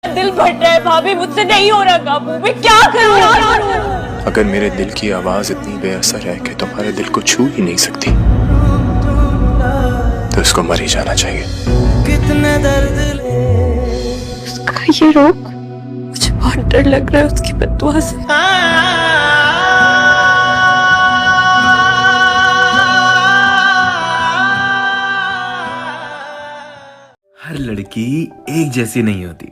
दिल फट रहा है भाभी, मुझसे नहीं हो रहा काबू। मैं क्या करूं? अगर मेरे दिल की आवाज इतनी बेअसर है कि तुम्हारे दिल को छू ही नहीं सकती, तो इसको मर ही जाना चाहिए। कितने दर्द उसका ये रोग, मुझे बहुत डर लग रहा है उसकी बददुआ से। हर लड़की एक जैसी नहीं होती।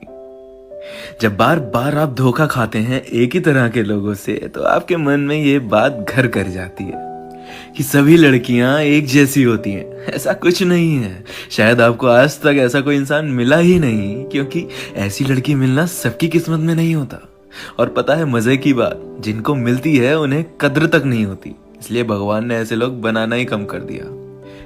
जब बार बार आप धोखा खाते हैं एक ही तरह के लोगों से, तो आपके मन में ये बात घर कर जाती है कि सभी लड़कियां एक जैसी होती हैं। ऐसा कुछ नहीं है। शायद आपको आज तक ऐसा कोई इंसान मिला ही नहीं, क्योंकि ऐसी लड़की मिलना सबकी किस्मत में नहीं होता। और पता है मजे की बात, जिनको मिलती है उन्हें कद्र तक नहीं होती, इसलिए भगवान ने ऐसे लोग बनाना ही कम कर दिया।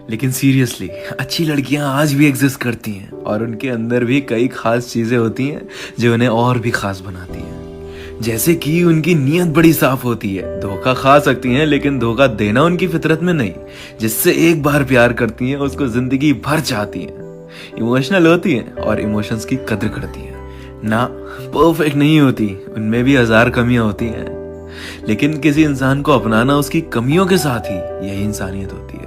लेकिन सीरियसली, अच्छी लड़कियां आज भी एग्जिस्ट करती हैं, और उनके अंदर भी कई खास चीजें होती हैं जो उन्हें और भी खास बनाती हैं। जैसे कि उनकी नीयत बड़ी साफ होती है। धोखा खा सकती हैं, लेकिन धोखा देना उनकी फितरत में नहीं। जिससे एक बार प्यार करती हैं, उसको जिंदगी भर चाहती हैं। इमोशनल होती हैं और इमोशंस की कद्र करती हैं। ना परफेक्ट नहीं होती, उनमें भी हजार कमियां होती हैं। लेकिन किसी इंसान को अपनाना उसकी कमियों के साथ ही, यही इंसानियत होती है।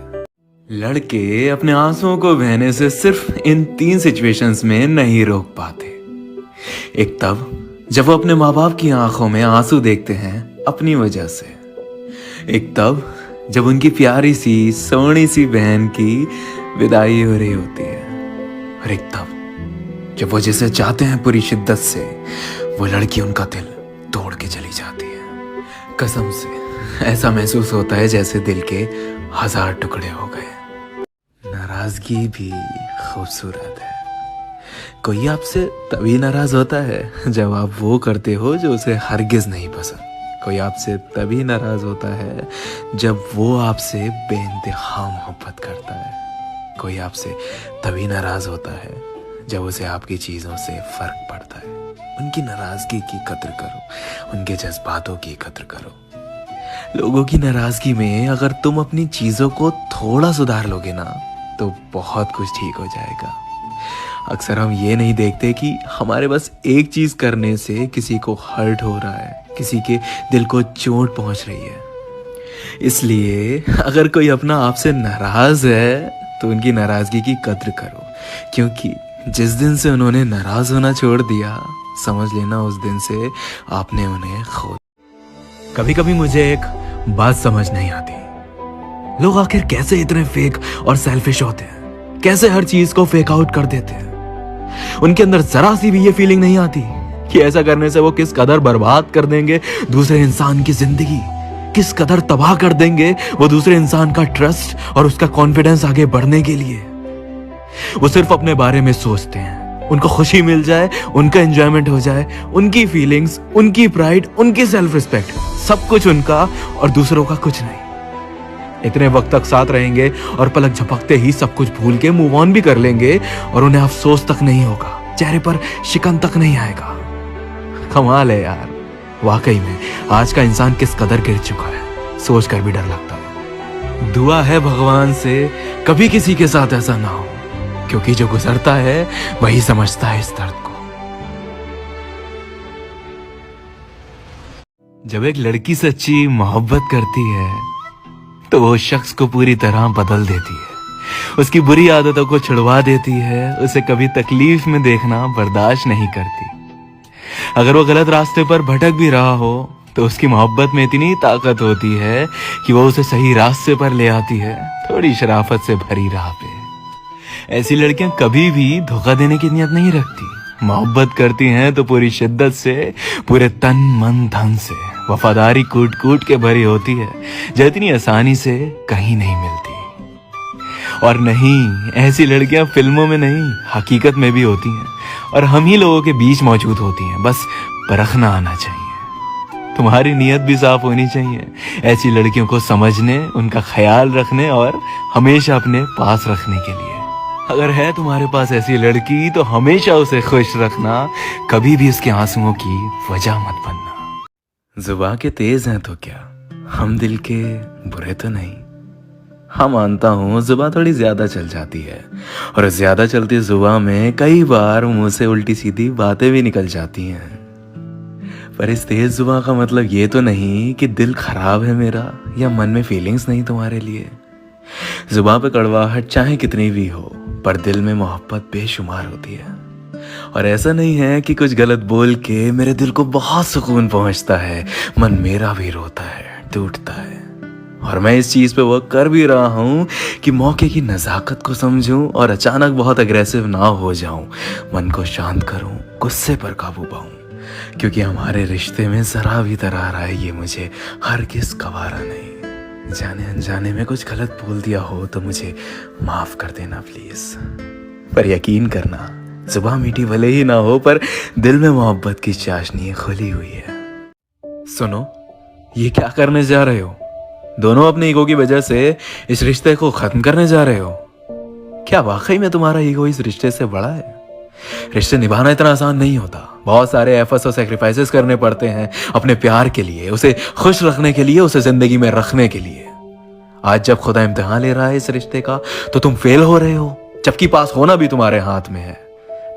लड़के अपने आंसुओं को बहने से सिर्फ इन 3 सिचुएशंस में नहीं रोक पाते। एक तब जब वो अपने माँ बाप की आंखों में आंसू देखते हैं अपनी वजह से। एक तब जब उनकी प्यारी सी सोनी सी बहन की विदाई हो रही होती है। और एक तब जब वो जिसे चाहते हैं पूरी शिद्दत से, वो लड़की उनका दिल तोड़ के चली जाती है। कसम से ऐसा महसूस होता है जैसे दिल के 1000 टुकड़े हो गए। नाराजगी भी खूबसूरत है। कोई आपसे तभी नाराज होता है जब आप वो करते हो जो उसे हरगिज नहीं पसंद। कोई आपसे तभी नाराज होता है जब वो आपसे बेइंतहा मोहब्बत करता है। कोई आपसे तभी नाराज होता है जब उसे आपकी चीजों से फर्क पड़ता है। उनकी नाराजगी की कद्र करो, उनके जज्बातों की कद्र करो। लोगों की नाराजगी में अगर तुम अपनी चीजों को थोड़ा सुधार लोगे ना, तो बहुत कुछ ठीक हो जाएगा। अक्सर हम ये नहीं देखते कि हमारे बस एक चीज करने से किसी को हर्ट हो रहा है, किसी के दिल को चोट पहुंच रही है। इसलिए अगर कोई अपना आपसे नाराज है, तो उनकी नाराजगी की कद्र करो, क्योंकि जिस दिन से उन्होंने नाराज होना छोड़ दिया, समझ लेना उस दिन से आपने उन्हें खो। कभी कभी मुझे एक बात समझ नहीं आती, लोग आखिर कैसे इतने फेक और सेल्फिश होते हैं? कैसे हर चीज को फेक आउट कर देते हैं? उनके अंदर जरा सी भी ये फीलिंग नहीं आती कि ऐसा करने से वो किस कदर बर्बाद कर देंगे दूसरे इंसान की जिंदगी, किस कदर तबाह कर देंगे वो दूसरे इंसान का ट्रस्ट और उसका कॉन्फिडेंस आगे बढ़ने के लिए। वो सिर्फ अपने बारे में सोचते हैं, उनको खुशी मिल जाए, उनका एंजॉयमेंट हो जाए, उनकी फीलिंग्स, उनकी प्राइड, उनकी सेल्फ रिस्पेक्ट, सब कुछ उनका और दूसरों का कुछ नहीं। इतने वक्त तक साथ रहेंगे और पलक झपकते ही सब कुछ भूल के मूव ऑन भी कर लेंगे, और उन्हें अफसोस तक नहीं होगा, चेहरे पर शिकन तक नहीं आएगा। कमाल है यार, वाकई में आज का इंसान किस कदर गिर चुका है, सोच कर भी डर लगता है। दुआ है भगवान से कभी किसी के साथ ऐसा ना हो, क्योंकि जो गुजरता है वही समझता है इस दर्द को। जब एक लड़की सच्ची मोहब्बत करती है, तो वो शख्स को पूरी तरह बदल देती है, उसकी बुरी आदतों को छुड़वा देती है, उसे कभी तकलीफ में देखना बर्दाश्त नहीं करती। अगर वो गलत रास्ते पर भटक भी रहा हो, तो उसकी मोहब्बत में इतनी ताकत होती है कि वो उसे सही रास्ते पर ले आती है, थोड़ी शराफत से भरी राह पे। ऐसी लड़कियां कभी भी धोखा देने की नियत नहीं रखती। मोहब्बत करती हैं तो पूरी शिद्दत से, पूरे तन मन धन से। वफादारी कूट कूट के भरी होती है, जो इतनी आसानी से कहीं नहीं मिलती। और नहीं, ऐसी लड़कियां फिल्मों में नहीं, हकीकत में भी होती हैं, और हम ही लोगों के बीच मौजूद होती हैं। बस परखना आना चाहिए। तुम्हारी नीयत भी साफ होनी चाहिए ऐसी लड़कियों को समझने, उनका ख्याल रखने और हमेशा अपने पास रखने के लिए। अगर है तुम्हारे पास ऐसी लड़की, तो हमेशा उसे खुश रखना, कभी भी उसके आंसुओं की वजह मत बनना। जुबान के तेज हैं तो क्या, हम दिल के बुरे तो नहीं। हाँ मानता हूँ जुबान थोड़ी ज्यादा चल जाती है, और ज्यादा चलती जुबान में कई बार मुंह से उल्टी सीधी बातें भी निकल जाती हैं। पर इस तेज जुबान का मतलब ये तो नहीं कि दिल खराब है मेरा या मन में फीलिंग्स नहीं तुम्हारे लिए। जुबान पे कड़वाहट चाहे कितनी भी हो, पर दिल में मोहब्बत बेशुमार होती है। और ऐसा नहीं है कि कुछ गलत बोल के मेरे दिल को बहुत सुकून पहुंचता है, मन मेरा भी रोता है, टूटता है। और मैं इस चीज पे वर्क कर भी रहा हूं कि मौके की नजाकत को समझूं और अचानक बहुत अग्रेसिव ना हो जाऊं, मन को शांत करूं, गुस्से पर काबू पाऊं। क्योंकि हमारे रिश्ते में जरा भी दरार आए ये मुझे हरगिज़ गवारा नहीं। जाने अनजाने में कुछ गलत बोल दिया हो तो मुझे माफ कर देना प्लीज। पर यकीन करना, जुबान मीठी भले ही ना हो पर दिल में मोहब्बत की चाशनी खुली हुई है। सुनो, ये क्या करने जा रहे हो? दोनों अपने ईगो की वजह से इस रिश्ते को खत्म करने जा रहे हो। क्या वाकई में तुम्हारा ईगो इस रिश्ते से बड़ा है? रिश्ते निभाना इतना आसान नहीं होता। बहुत सारे एफर्ट्स और सैक्रिफाइसेस करने पड़ते हैं अपने प्यार के लिए, उसे खुश रखने के लिए, उसे जिंदगी में रखने के लिए। आज जब खुदा इम्तिहान ले रहा है इस रिश्ते का तो तुम फेल हो रहे हो, जबकि पास होना भी तुम्हारे हाथ में है।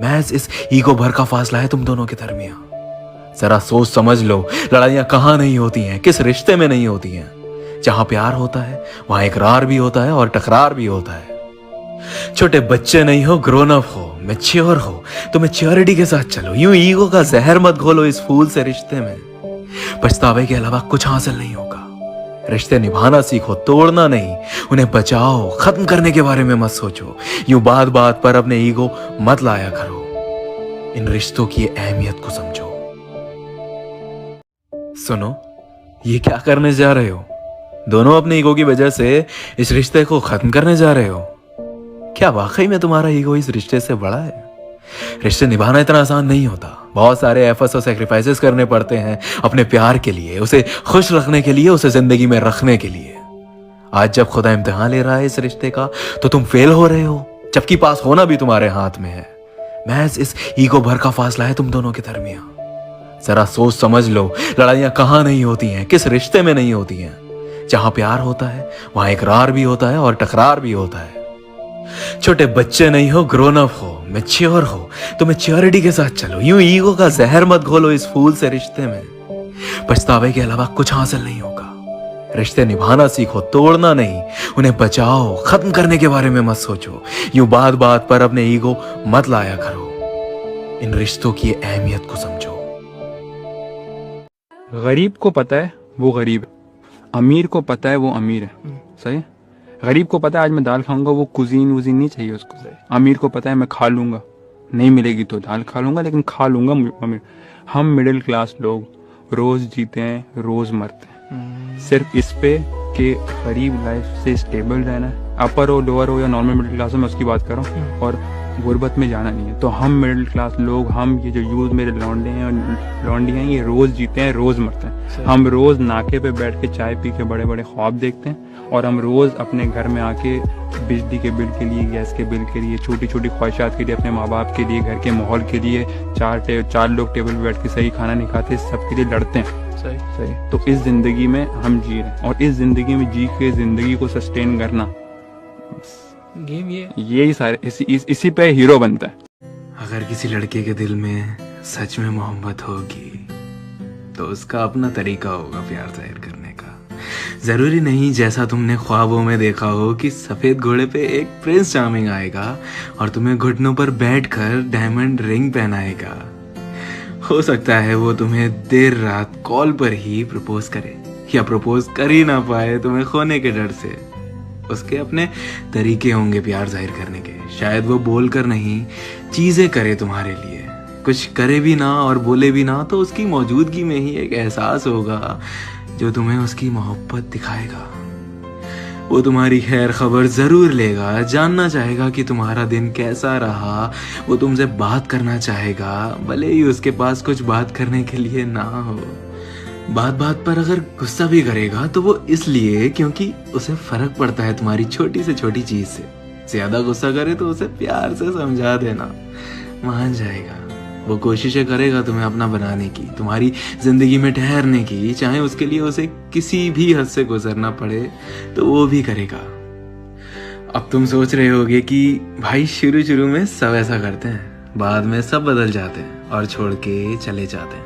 महज इस ईगो भर का फासला है तुम दोनों के दरमियान। जरा सोच समझ लो, लड़ाइयां कहां नहीं होती हैं, किस रिश्ते में नहीं होती हैं। जहां प्यार होता है वहां इकरार भी होता है और टकरार भी होता है। छोटे बच्चे नहीं हो, ग्रोन अप हो, मैच्योर हो, तो मैच्योरिटी के साथ चलो। यूं ईगो का जहर मत घोलो इस फूल से रिश्ते में। पछतावे के अलावा कुछ हासिल नहीं होगा। रिश्ते निभाना सीखो, तोड़ना नहीं। उन्हें बचाओ, खत्म करने के बारे में मत सोचो। यूं बात बात पर अपने ईगो मत लाया करो। इन रिश्तों की अहमियत को समझो। सुनो, ये क्या करने जा रहे हो? दोनों अपने ईगो की वजह से इस रिश्ते को खत्म करने जा रहे हो। क्या वाकई में तुम्हारा ईगो इस रिश्ते से बड़ा है? रिश्ते निभाना इतना आसान नहीं होता। बहुत सारे एफर्ट्स और सैक्रिफाइसेस करने पड़ते हैं अपने प्यार के लिए, उसे खुश रखने के लिए, उसे जिंदगी में रखने के लिए। आज जब खुदा इम्तिहान ले रहा है इस रिश्ते का तो तुम फेल हो रहे हो, जबकि पास होना भी तुम्हारे हाथ में है। महज इस ईगो भर का फासला है तुम दोनों के दरमियान। जरा सोच समझ लो, लड़ाइयां कहां नहीं होती हैं, किस रिश्ते में नहीं होती हैं। जहां प्यार होता है वहां इकरार भी होता है और टकरार भी होता है। छोटे बच्चे नहीं हो, ग्रोन अप हो, मैच्योर हो, तो मैच्योरिटी के साथ चलो। यूं ईगो का जहर मत घोलो इस फूल से रिश्ते में। पछतावे के अलावा कुछ हासिल नहीं होगा। रिश्ते निभाना सीखो, तोड़ना नहीं। उन्हें बचाओ, खत्म करने के बारे में मत सोचो। यूं बात बात पर अपने ईगो मत लाया करो। इन रिश्तों की अहमियत को समझो। गरीब को पता है वो गरीब है, अमीर को पता है वो अमीर है। सही है? गरीब को पता है आज मैं दाल खाऊंगा, वो कुजीन वुजीन नहीं चाहिए उसको। अमीर को पता है मैं खा लूंगा, नहीं मिलेगी तो दाल खा लूंगा, लेकिन खा लूंगा। अमीर हम मिडिल क्लास लोग रोज जीते हैं, रोज मरते हैं, सिर्फ इस पे कि गरीब लाइफ से स्टेबल रहना है। अपर हो, लोअर हो या नॉर्मल मिडिल क्लास हो, मैं उसकी बात कर रहा हूँ, और गुर्बत में जाना नहीं है। तो हम मिडिल क्लास लोग, हम ये जो यूथ मेरे लौंडे हैं और लौंडी हैं, ये रोज जीते हैं, रोज मरते हैं। हम रोज नाके पे बैठ के चाय पी के बड़े बड़े ख्वाब देखते हैं, और हम रोज अपने घर में आके बिजली के बिल के लिए, गैस के बिल के लिए, छोटी छोटी ख्वाहिशात के लिए, अपने माँ बाप के लिए, घर के माहौल के लिए चार लोग टेबल पे बैठ के सही खाना नहीं खाते, सबके लिए लड़ते हैं। सही। तो इस जिंदगी में हम जी रहे हैं, और इस जिंदगी में जी के जिंदगी को सस्टेन करना, गेम यही सारे इसी पे हीरो बनता है। अगर किसी लड़के के दिल में सच में मोहब्बत होगी तो उसका अपना तरीका होगा प्यार जाहिर करने का। जरूरी नहीं जैसा तुमने ख्वाबों में देखा हो कि सफेद घोड़े पे एक प्रिंस चार्मिंग आएगा और तुम्हें घुटनों पर बैठकर डायमंड रिंग पहनाएगा। हो सकता है वो तुम्हें देर रात कॉल पर ही प्रपोज करे, या प्रपोज कर ही ना पाए तुम्हें खोने के डर से। उसके अपने तरीके होंगे प्यार जाहिर करने के। शायद वो बोल कर नहीं, चीजें करे तुम्हारे लिए। कुछ करे भी ना और बोले भी ना तो उसकी मौजूदगी में ही एक एहसास होगा जो तुम्हें उसकी मोहब्बत दिखाएगा। वो तुम्हारी खैर खबर जरूर लेगा, जानना चाहेगा कि तुम्हारा दिन कैसा रहा। वो तुमसे बात करना चाहेगा, भले ही उसके पास कुछ बात करने के लिए ना हो। बात बात पर अगर गुस्सा भी करेगा तो वो इसलिए क्योंकि उसे फर्क पड़ता है तुम्हारी छोटी से छोटी चीज से। ज्यादा गुस्सा करे तो उसे प्यार से समझा देना, मान जाएगा। वो कोशिशें करेगा तुम्हें अपना बनाने की, तुम्हारी जिंदगी में ठहरने की, चाहे उसके लिए उसे किसी भी हद से गुजरना पड़े तो वो भी करेगा। अब तुम सोच रहे होगे कि भाई शुरू शुरू में सब ऐसा करते हैं, बाद में सब बदल जाते हैं और छोड़ के चले जाते हैं।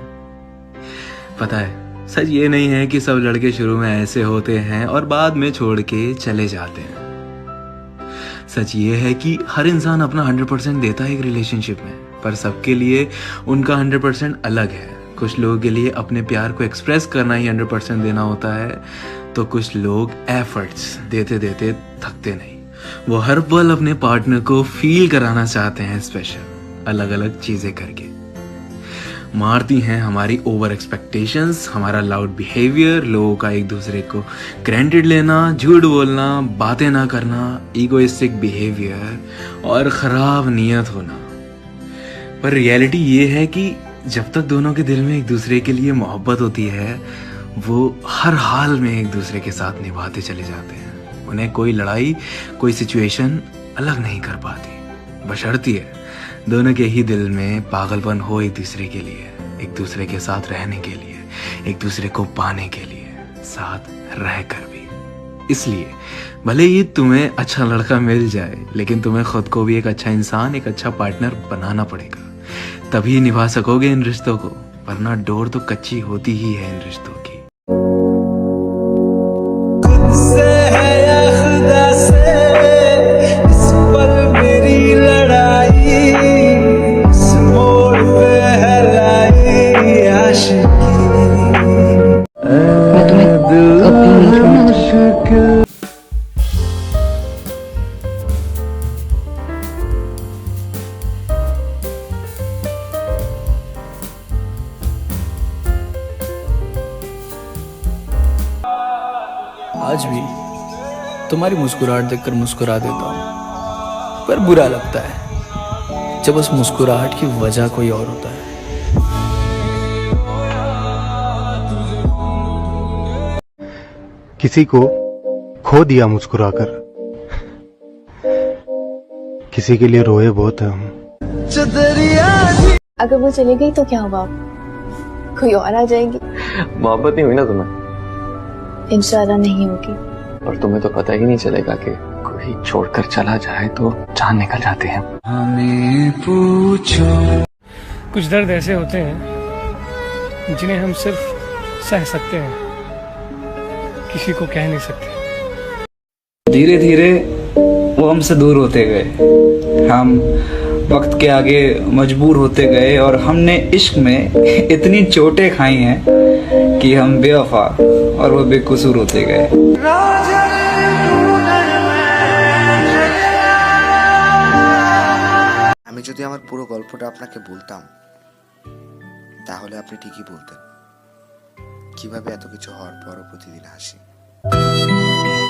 पता है, सच ये नहीं है कि सब लड़के शुरू में ऐसे होते हैं और बाद में छोड़ के चले जाते हैं। सच ये है कि हर इंसान अपना 100% देता है एक रिलेशनशिप में, पर सबके लिए उनका 100% अलग है। कुछ लोगों के लिए अपने प्यार को एक्सप्रेस करना ही 100% देना होता है, तो कुछ लोग एफर्ट्स देते देते थकते नहीं। वो हर पल अपने पार्टनर को फील कराना चाहते हैं स्पेशल, अलग अलग चीजें करके। मारती हैं हमारी ओवर एक्सपेक्टेशंस, हमारा लाउड बिहेवियर, लोगों का एक दूसरे को ग्रांटेड लेना, झूठ बोलना, बातें ना करना, ईगोइस्टिक बिहेवियर और खराब नियत होना। पर रियलिटी ये है कि जब तक दोनों के दिल में एक दूसरे के लिए मोहब्बत होती है, वो हर हाल में एक दूसरे के साथ निभाते चले जाते हैं। उन्हें कोई लड़ाई, कोई सिचुएशन अलग नहीं कर पाती, बशर्ते दोनों के ही दिल में पागलपन हो एक दूसरे के लिए, एक दूसरे के साथ रहने के लिए, एक दूसरे को पाने के लिए, साथ रहकर भी। इसलिए भले ही तुम्हें अच्छा लड़का मिल जाए, लेकिन तुम्हें खुद को भी एक अच्छा इंसान, एक अच्छा पार्टनर बनाना पड़ेगा, तभी निभा सकोगे इन रिश्तों को, वरना डोर तो कच्ची होती ही है इन रिश्तों की। मैं तुम्हें कभी नहीं छोड़ूंगा। आज भी तुम्हारी मुस्कुराहट देखकर मुस्कुरा देता हूँ, पर बुरा लगता है जब उस मुस्कुराहट की वजह कोई और होता है। किसी को खो दिया मुस्कुराकर, किसी के लिए रोए बहुत है हम। अगर वो चली गई तो क्या हुआ, कोई और आ जाएगी? मोहब्बत नहीं हुई ना तुम्हें? इंशाल्लाह नहीं होगी। और तुम्हें तो पता ही नहीं चलेगा कि कोई छोड़कर चला जाए तो जान निकल जाती है। हमें पूछो। कुछ दर्द ऐसे होते हैं जिन्हें हम सिर्फ सह सकते हैं, किसी को कह नहीं सकते। धीरे धीरे वो हमसे दूर होते गए, हम वक्त के आगे मजबूर होते गए और हमने इश्क में इतनी चोटें खाई हैं कि हम बेवफा और वो बेकसूर होते गए। আমি যদি আমার পুরো গল্পটা আপনাকে বলতাম, তাহলে আপনি ঠিকই বলতেন কিভাবে এত কিছু হওয়ার পরও প্রতিদিন হাসি।